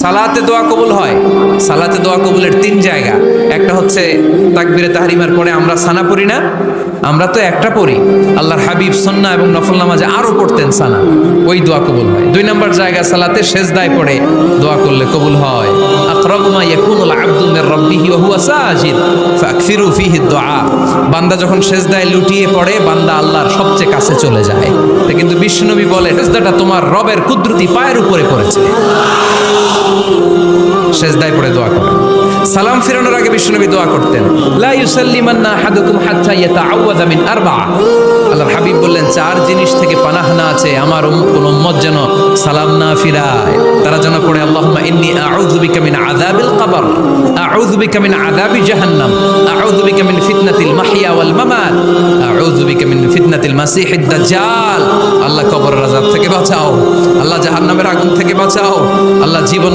সালাতে দোয়া কবুল হয়। সালাতে দোয়া কবুলের 3 জায়গা। একটা হচ্ছে তাকবীরে তাহরিমার পরে আমরা সানা পড়ি না, আমরা তো একটা পড়ি। আল্লাহর হাবিব সুন্নাহ এবং নফল নামাজে আরো পড়তেন সানা, ওই দোয়া কবুল হয়। 2 নম্বর জায়গা সালাতে সেজদায় পড়ে দোয়া করলে কবুল হয়। আকরাবু মা ইয়াকুনুল আবদু মির রাব্বিহি ওয়া হুয়া সাজিদ ফাকসিরু ফিহি দুআ। বান্দা যখন সেজদায় লুটিয়ে পড়ে বান্দা আল্লাহর সবচেয়ে কাছে চলে যায়। কিন্তু বিশ্বনবী বলে সেজদাটা তোমার রবের কুদরতি পায়ের উপরে পড়েছে। সেজদায় পড়ে দোয়া করেন। সালাম ফিরানোর আগে বিশ্বনবী দোয়া করতেন, লা ইউসাল্লিমান্না আহাদুকুম হাত্তা ইয়াতাআওয়াযা মিন আরবা'a। আল্লাহর হাবিব বললেন 4 জিনিস থেকে পানাহ না আছে আমার কোন উম্মত যেন সালাম না ফিরায়। তারা যেন পড়ে আল্লাহুম্মা ইন্নী আউযু বিকা মিন আযাবিল কবর, আউযু বিকা মিন আযাবি জাহান্নাম, আউযু বিকা মিন ফিতনাতিল মাহইয়া ওয়াল মামাত, আউযু বিকা মিন ফিতনাতিল মাসিহিদ দাজ্জাল। আল্লাহ কবরের আযাব থেকে বাঁচাও, আল্লাহ জাহান্নামের আগুন থেকে বাঁচাও, আল্লাহ জীবন